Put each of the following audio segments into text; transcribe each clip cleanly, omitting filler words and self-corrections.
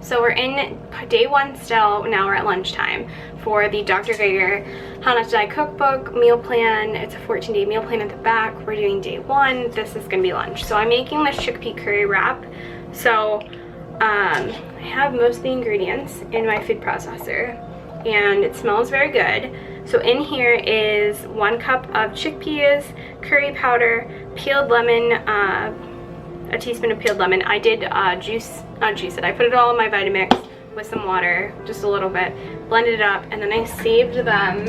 So we're in day 1 still. Now we're at lunchtime for the Dr. Greger How Not to Die Cookbook meal plan. It's a 14-day meal plan at the back. We're doing day 1. This is gonna be lunch. So I'm making this chickpea curry wrap. So I have most of the ingredients in my food processor and it smells very good. So in here is 1 cup of chickpeas, curry powder, peeled lemon, a teaspoon of peeled lemon. I did not juice it. I put it all in my Vitamix with some water, just a little bit, blended it up, and then I saved them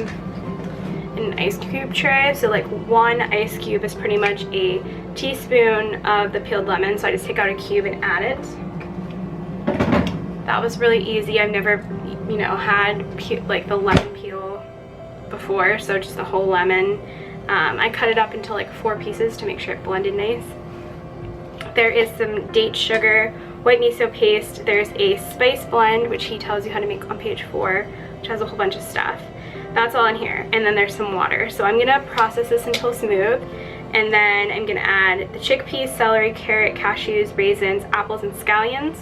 in an ice cube tray. So like 1 ice cube is pretty much a teaspoon of the peeled lemon. So I just take out a cube and add it. That was really easy. I've never, you know, had like the lemon peel before, so just the whole lemon. I cut it up into like 4 pieces to make sure it blended nice. There is some date sugar, white miso paste. There's a spice blend, which he tells you how to make on page 4, which has a whole bunch of stuff. That's all in here. And then there's some water. So I'm gonna process this until smooth. And then I'm gonna add the chickpeas, celery, carrot, cashews, raisins, apples, and scallions.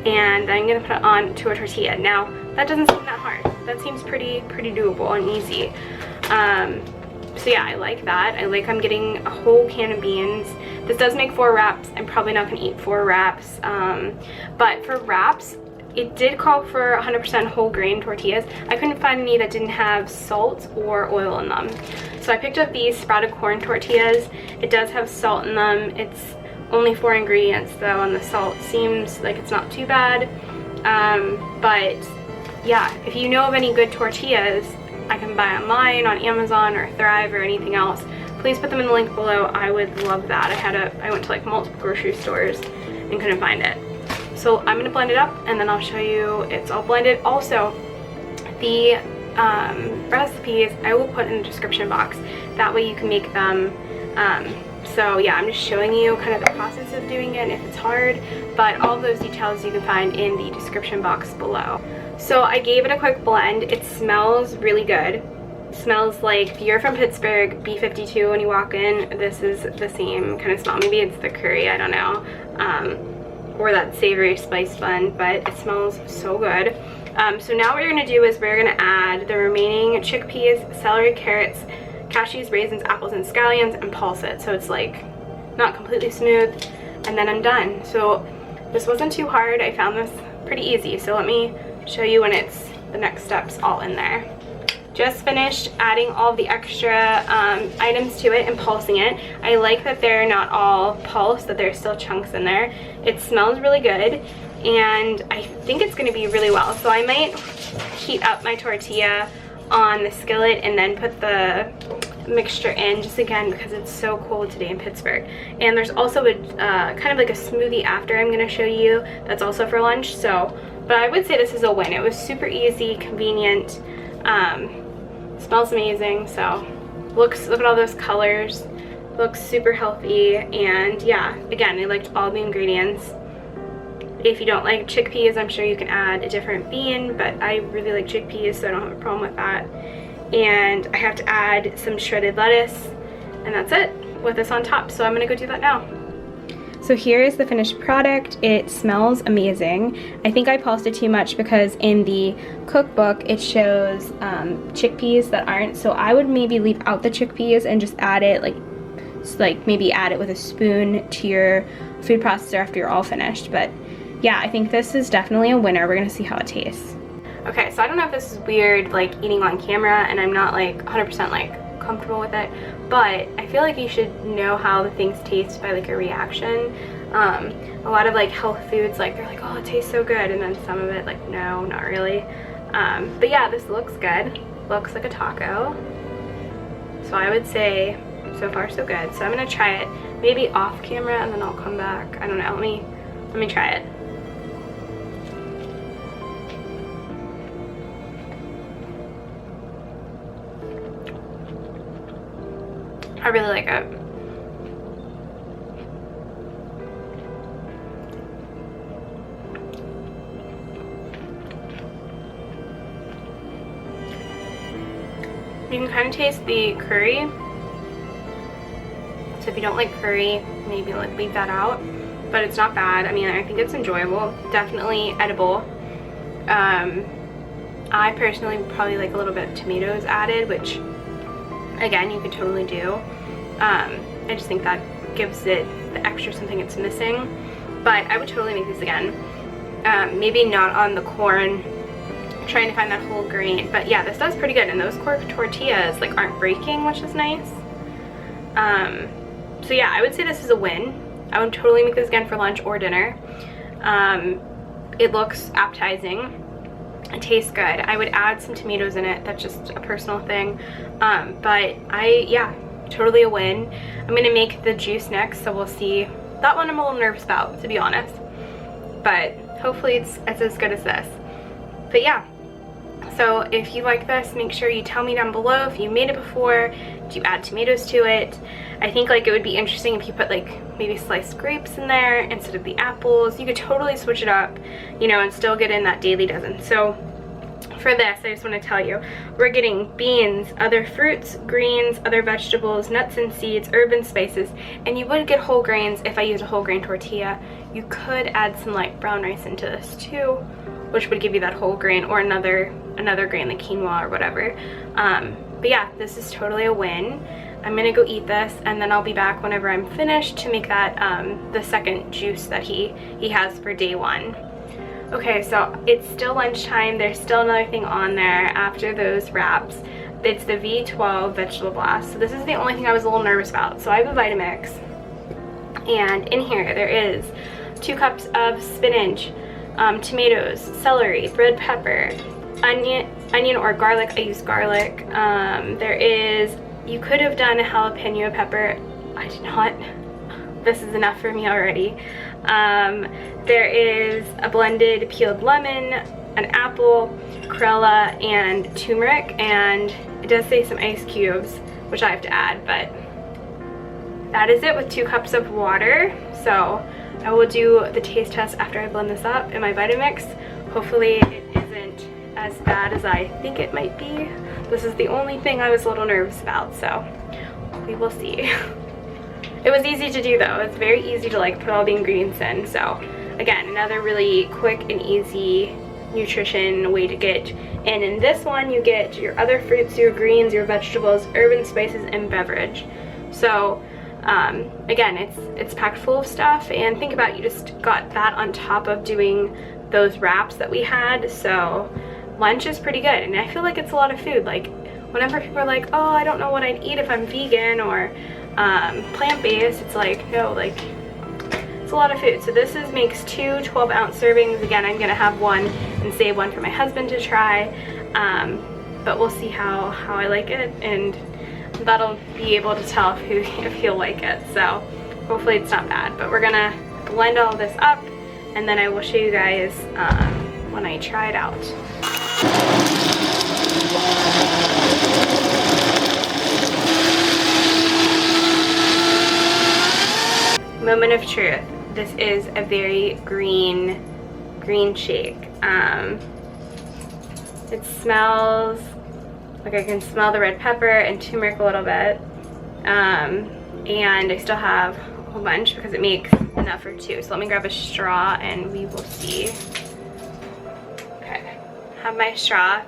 And I'm gonna put it on to a tortilla. Now, that doesn't seem that hard. That seems pretty doable and easy. So yeah, I like that. I'm getting a whole can of beans. This does make 4 wraps. I'm probably not gonna eat 4 wraps. But for wraps, it did call for 100% whole grain tortillas. I couldn't find any that didn't have salt or oil in them. So I picked up these sprouted corn tortillas. It does have salt in them. It's only 4 ingredients though, and the salt seems like it's not too bad. But yeah, if you know of any good tortillas I can buy online on Amazon or Thrive or anything else, please put them in the link below. I would love that. I went to like multiple grocery stores and couldn't find it. So I'm gonna blend it up and then I'll show you it's all blended. Also, the recipes I will put in the description box. That way you can make them. So yeah, I'm just showing you kind of the process of doing it and if it's hard, but all of those details you can find in the description box below. So I gave it a quick blend. It smells really good. It smells like, if you're from Pittsburgh, B52 when you walk in, this is the same kind of smell. Maybe it's the curry, I don't know, or that savory spice blend, but it smells so good. So now what you're gonna do is we're gonna add the remaining chickpeas, celery, carrots, cashews, raisins, apples, and scallions, and pulse it so it's like not completely smooth, and then I'm done. So this wasn't too hard. I found this pretty easy, so let me show you when it's the next steps all in there. Just finished adding all the extra items to it and pulsing it. I like that they're not all pulsed, that there's still chunks in there. It smells really good and I think it's going to be really well. So I might heat up my tortilla on the skillet and then put the mixture in, just again because it's so cold today in Pittsburgh. And there's also a kind of like a smoothie after I'm going to show you that's also for lunch. So, but I would say this is a win. It was super easy, convenient, smells amazing. So look at all those colors, looks super healthy, and yeah, again, I liked all the ingredients. If you don't like chickpeas, I'm sure you can add a different bean, but I really like chickpeas, so I don't have a problem with that. And I have to add some shredded lettuce, and that's it with this on top. So I'm gonna go do that now. So here is the finished product. It smells amazing. I think I pulsed it too much because in the cookbook it shows chickpeas that aren't, so I would maybe leave out the chickpeas and just add it like maybe add it with a spoon to your food processor after you're all finished. But yeah, I think this is definitely a winner. We're gonna see how it tastes. Okay, so I don't know if this is weird, like eating on camera, and I'm not like 100% like comfortable with it, but I feel like you should know how the things taste by like a reaction. A lot of like health foods, like they're like, oh, it tastes so good, and then some of it like, no, not really. But yeah, this looks good. Looks like a taco. So I would say so far so good. So I'm gonna try it maybe off camera and then I'll come back. I don't know, let me try it. I really like it. You can kind of taste the curry. So if you don't like curry, maybe like leave that out. but it's not bad. I mean, I think it's enjoyable, definitely edible. I personally would probably like a little bit of tomatoes added, which again, you could totally do. I just think that gives it the extra something it's missing, but I would totally make this again. Maybe not on the corn, trying to find that whole grain, but yeah, this does pretty good, and those corn tortillas like aren't breaking, which is nice. So yeah, I would say this is a win. I would totally make this again for lunch or dinner. It looks appetizing. It tastes good. I would add some tomatoes in it. That's just a personal thing. But yeah, totally a win. I'm gonna make the juice next, so we'll see. That one I'm a little nervous about, to be honest. But hopefully it's as good as this. But yeah, so if you like this, make sure you tell me down below if you made it before. Do you add tomatoes to it? I think like it would be interesting if you put like maybe sliced grapes in there instead of the apples. You could totally switch it up, you know, and still get in that daily dozen. So for this, I just want to tell you, we're getting beans, other fruits, greens, other vegetables, nuts and seeds, herbs and spices, and you would get whole grains if I used a whole grain tortilla. You could add some like brown rice into this too, which would give you that whole grain, or another grain like quinoa or whatever. But yeah, this is totally a win. I'm gonna go eat this, and then I'll be back whenever I'm finished to make that the second juice that he has for day one. Okay, so it's still lunchtime. There's still another thing on there after those wraps. It's the V12 vegetable blast. So this is the only thing I was a little nervous about. So I have a Vitamix, and in here there is 2 cups of spinach, tomatoes, celery, red pepper, onion or garlic. I use garlic. There is, you could have done a jalapeno pepper. I did not. This is enough for me already. There is a blended peeled lemon, an apple, cruella, and turmeric, and it does say some ice cubes, which I have to add, but that is it with 2 cups of water. So I will do the taste test after I blend this up in my Vitamix. Hopefully it isn't as bad as I think it might be. This is the only thing I was a little nervous about, so we will see. It was easy to do though. It's very easy to like put all the ingredients in. So again, another really quick and easy nutrition way to get in. In this one, you get your other fruits, your greens, your vegetables, herbs and spices, and beverage. So again, it's packed full of stuff, and think about, you just got that on top of doing those wraps that we had. So lunch is pretty good, and I feel like it's a lot of food. Like whenever people are like, oh, I don't know what I'd eat if I'm vegan or plant-based, it's like, no, like it's a lot of food. So this makes 2 12-ounce servings. Again, I'm gonna have one and save one for my husband to try, but we'll see how I like it, and that'll be able to tell if he'll like it. So hopefully it's not bad, but we're gonna blend all this up, and then I will show you guys when I try it out. Moment of truth. This is a very green shake. It smells like, I can smell the red pepper and turmeric a little bit, and I still have a whole bunch because it makes enough for 2. So let me grab a straw and we will see. Okay, have my straw.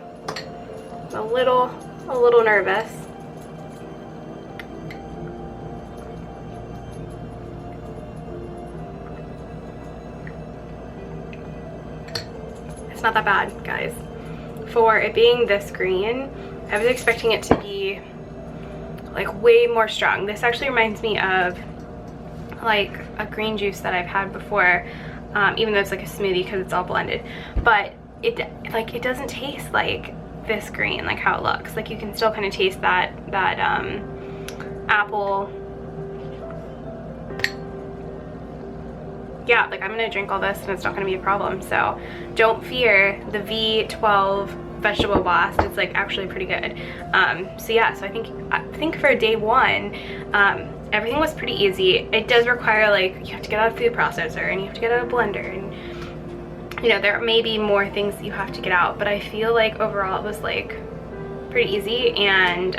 I'm a little nervous. It's not that bad, guys. For it being this green, I was expecting it to be like way more strong. This actually reminds me of like a green juice that I've had before, even though it's like a smoothie because it's all blended. But it doesn't taste like this green, like how it looks. Like you can still kind of taste that apple. Yeah, like I'm gonna drink all this and it's not gonna be a problem. So don't fear the V12 vegetable blast. It's like actually pretty good. So yeah, so I think for day one, everything was pretty easy. It does require, like, you have to get out a food processor and you have to get out a blender, and you know, there may be more things that you have to get out, but I feel like overall it was like pretty easy, and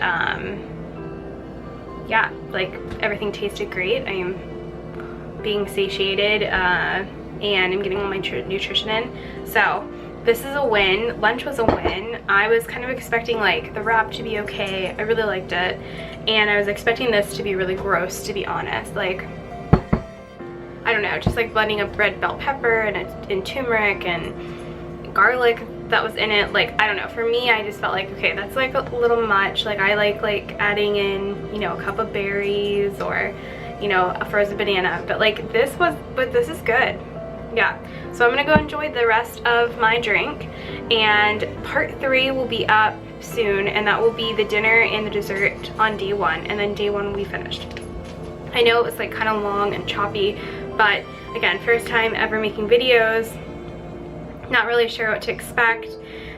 yeah, like everything tasted great. I am being satiated, and I'm getting all my nutrition in. So this is a win. Lunch was a win. I was kind of expecting like the wrap to be okay. I really liked it. And I was expecting this to be really gross, to be honest. Like, I don't know, just like blending up red bell pepper and turmeric and garlic that was in it. Like, I don't know, for me, I just felt like, okay, that's like a little much. Like, I like adding in, you know, a cup of berries or, you know, a frozen banana. But like this is good. Yeah, so I'm gonna go enjoy the rest of my drink, and part 3 will be up soon, and that will be the dinner and the dessert on day 1, and then day 1 will be finished. I know it was like kind of long and choppy, but again, first time ever making videos, not really sure what to expect,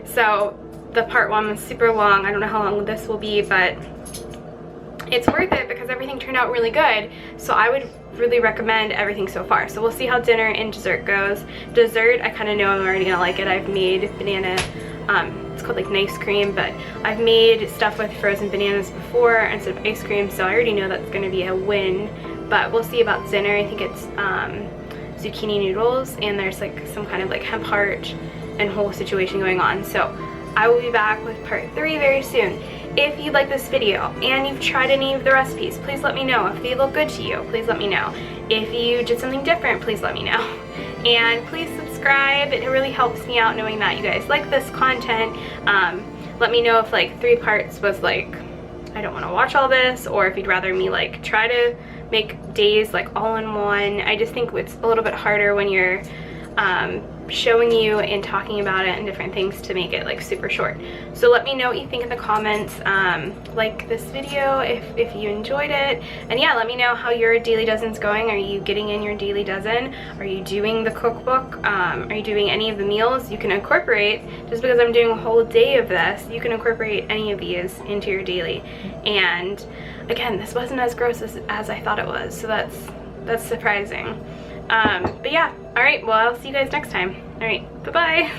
so the part 1 was super long. I don't know how long this will be, but it's worth it because everything turned out really good. So I would really recommend everything so far. So we'll see how dinner and dessert goes. Dessert, I kind of know I'm already gonna like it. I've made banana, it's called like nice cream, but I've made stuff with frozen bananas before instead of ice cream, so I already know that's gonna be a win. But we'll see about dinner. I think it's zucchini noodles, and there's like some kind of like hemp heart and whole situation going on. So I will be back with part 3 very soon. If you like this video and you've tried any of the recipes, please let me know. If they look good to you, please let me know. If you did something different, please let me know. And please subscribe. It really helps me out knowing that you guys like this content. Let me know if like 3 parts was like, I don't want to watch all this, or if you'd rather me like try to make days like all in one. I just think it's a little bit harder when you're showing you and talking about it and different things to make it like super short. So let me know what you think in the comments. Like this video if you enjoyed it, and yeah, let me know how your daily dozen's going. Are you getting in your daily dozen? Are you doing the cookbook? Are you doing any of the meals? You can incorporate, just because I'm doing a whole day of this, you can incorporate any of these into your daily. And again, this wasn't as gross as I thought it was, so that's surprising. But yeah, alright, well, I'll see you guys next time. Alright, bye-bye.